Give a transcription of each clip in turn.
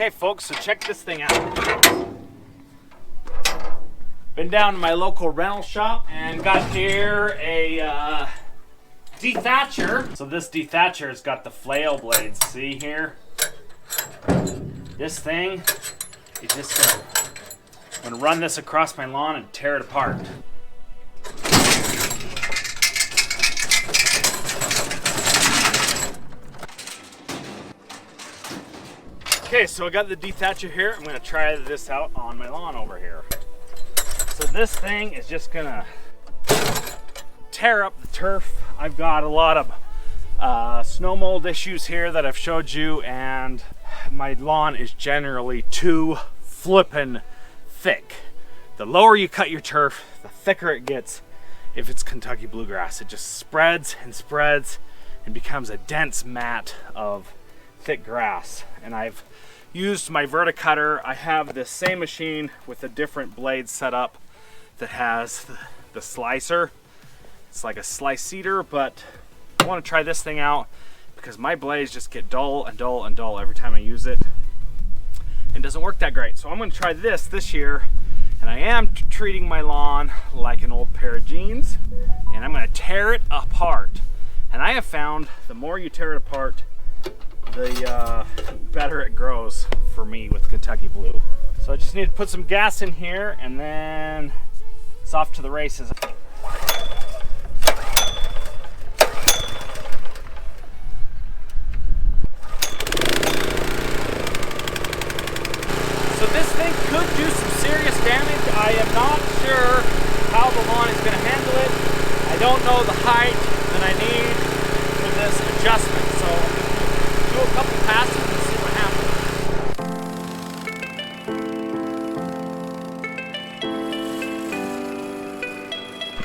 Okay folks, so check this thing out. Been down to my local rental shop and got here a de-thatcher. So this de-thatcher's got the flail blades, see here? This thing is just gonna run this across my lawn and tear it apart. Okay, so I got the de-thatcher here. I'm gonna try this out on my lawn over here. So this thing is just gonna tear up the turf. I've got a lot of snow mold issues here that I've showed you, and my lawn is generally too flippin' thick. The lower you cut your turf, the thicker it gets. If it's Kentucky bluegrass, it just spreads and spreads and becomes a dense mat of thick grass. And I've used my verticutter. I have the same machine with a different blade set up that has the slicer. It's like a slice seeder, but I want to try this thing out because my blades just get dull and dull and dull every time I use it. It doesn't work that great. So I'm going to try this year, and I am treating my lawn like an old pair of jeans, and I'm going to tear it apart. And I have found the more you tear it apart, the better it grows for me with Kentucky Blue. So I just need to put some gas in here, and then it's off to the races. So this thing could do some serious damage. I am not sure how the lawn is going to handle it. I don't know the height that I need for this adjustment. So I'm going to do a couple passes and see what happens.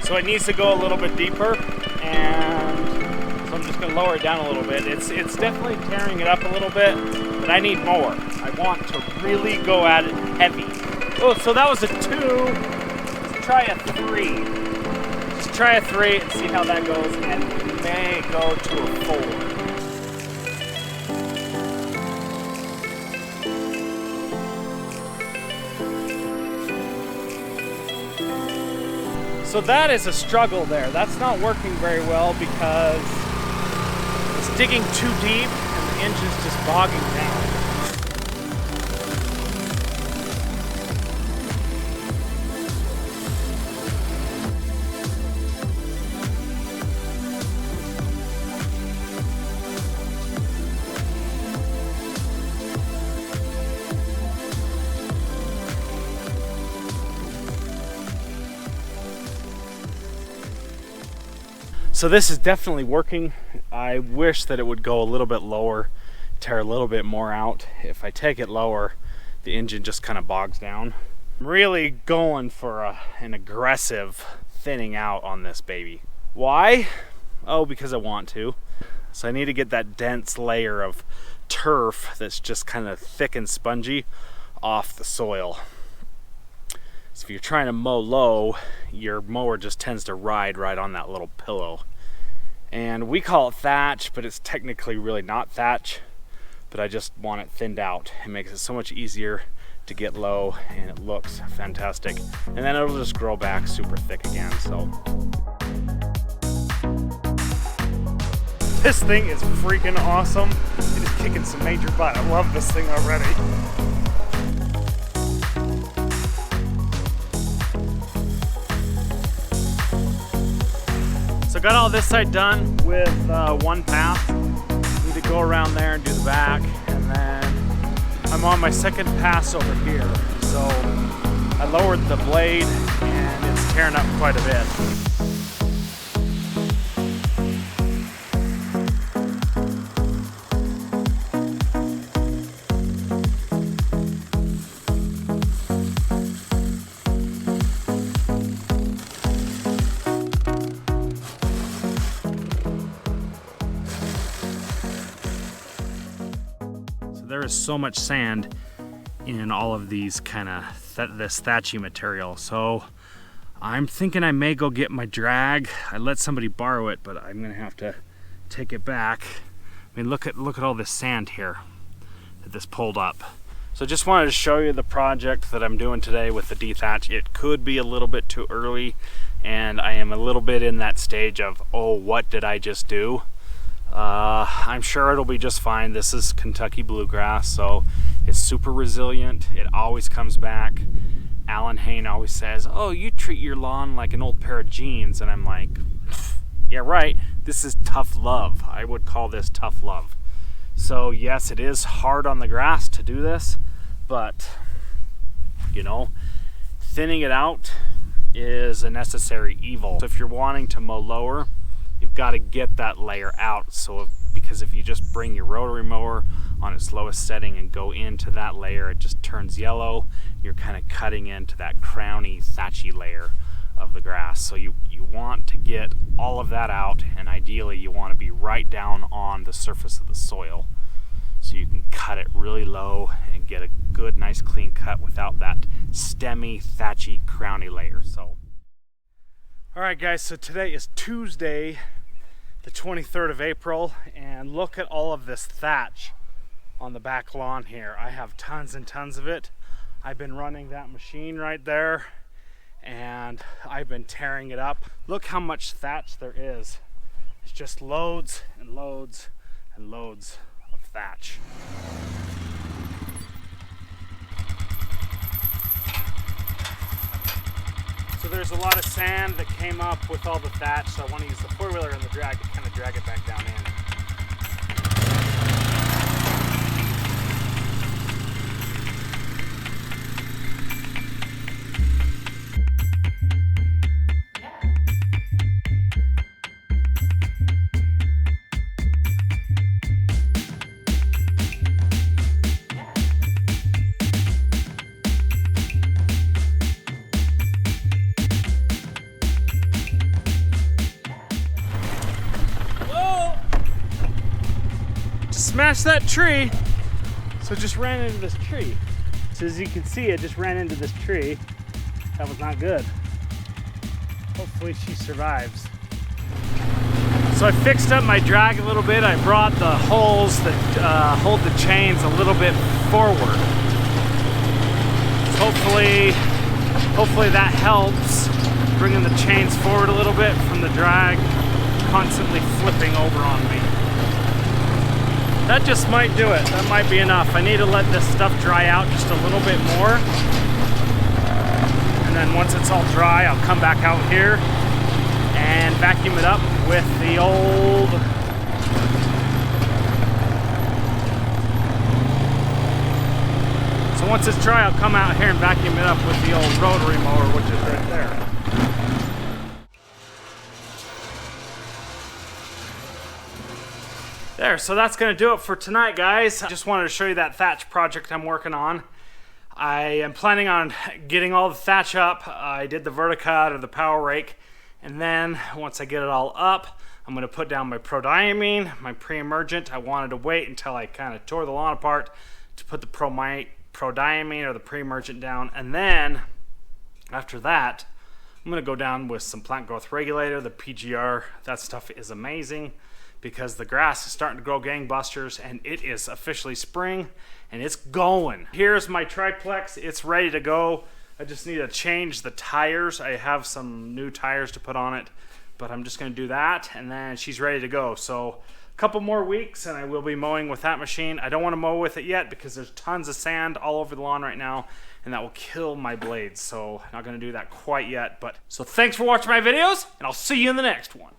So it needs to go a little bit deeper, and so I'm just going to lower it down a little bit. It's definitely tearing it up a little bit, but I need more. I want to really go at it heavy. Oh, so that was a 2. Let's try a 3. Let's try a 3 and see how that goes, and we may go to a 4. So that is a struggle there. That's not working very well because it's digging too deep and the engine's just bogging down. So this is definitely working. I wish that it would go a little bit lower, tear a little bit more out. If I take it lower, the engine just kind of bogs down. I'm really going for an aggressive thinning out on this baby. Why? Oh, because I want to. So I need to get that dense layer of turf that's just kind of thick and spongy off the soil. So if you're trying to mow low, your mower just tends to ride right on that little pillow. And we call it thatch, but it's technically really not thatch, but I just want it thinned out. It makes it so much easier to get low, and it looks fantastic. And then it'll just grow back super thick again, so. This thing is freaking awesome. It is kicking some major butt. I love this thing already. So got all this side done with one pass. Need to go around there and do the back, and then I'm on my second pass over here. So I lowered the blade and it's tearing up quite a bit. There is so much sand in all of these kind of this thatchy material, so I'm thinking I may go get my drag. I let somebody borrow it, but I'm gonna have to take it back. I mean, look at all this sand here that this pulled up. So just wanted to show you the project that I'm doing today with the De-Thatch. It could be a little bit too early, and I am a little bit in that stage of, oh, what did I just do? I'm sure it'll be just fine. This is Kentucky bluegrass, so it's super resilient. It always comes back. Alan Hayne always says, oh, you treat your lawn like an old pair of jeans. And I'm like, yeah, right. This is tough love. I would call this tough love. So yes, it is hard on the grass to do this, but you know, thinning it out is a necessary evil. So if you're wanting to mow lower, you've got to get that layer out. Because if you just bring your rotary mower on its lowest setting and go into that layer, it just turns yellow. You're kind of cutting into that crowny, thatchy layer of the grass. So you want to get all of that out, and ideally you want to be right down on the surface of the soil so you can cut it really low and get a good, nice, clean cut without that stemmy, thatchy, crowny layer. So, all right, guys, so today is Tuesday, the 23rd of April, and look at all of this thatch on the back lawn here. I have tons and tons of it. I've been running that machine right there, and I've been tearing it up. Look how much thatch there is. It's just loads and loads and loads of thatch. So there's a lot of sand that came up with all the thatch, so I want to use the four-wheeler and the drag to kind of drag it back down in. Smashed that tree, so just ran into this tree. So as you can see, I just ran into this tree. That was not good. Hopefully she survives. So I fixed up my drag a little bit. I brought the holes that hold the chains a little bit forward. So hopefully that helps bringing the chains forward a little bit from the drag constantly flipping over on me. That just might do it. That might be enough. I need to let this stuff dry out just a little bit more. And then once it's all dry, I'll come back out here and vacuum it up with the old... So once it's dry, I'll come out here and vacuum it up with the old rotary mower, which is right there. There, so that's gonna do it for tonight, guys. I just wanted to show you that thatch project I'm working on. I am planning on getting all the thatch up. I did the verticut or the power rake, and then once I get it all up, I'm gonna put down my prodiamine, my pre-emergent. I wanted to wait until I kind of tore the lawn apart to put the prodiamine or the pre-emergent down, and then after that, I'm gonna go down with some plant growth regulator, the PGR. That stuff is amazing, because the grass is starting to grow gangbusters, and it is officially spring and it's going. Here's my triplex. It's ready to go. I just need to change the tires. I have some new tires to put on it, but I'm just going to do that, and then she's ready to go. So a couple more weeks and I will be mowing with that machine. I don't want to mow with it yet because there's tons of sand all over the lawn right now, and that will kill my blades. So not going to do that quite yet. But so thanks for watching my videos, and I'll see you in the next one.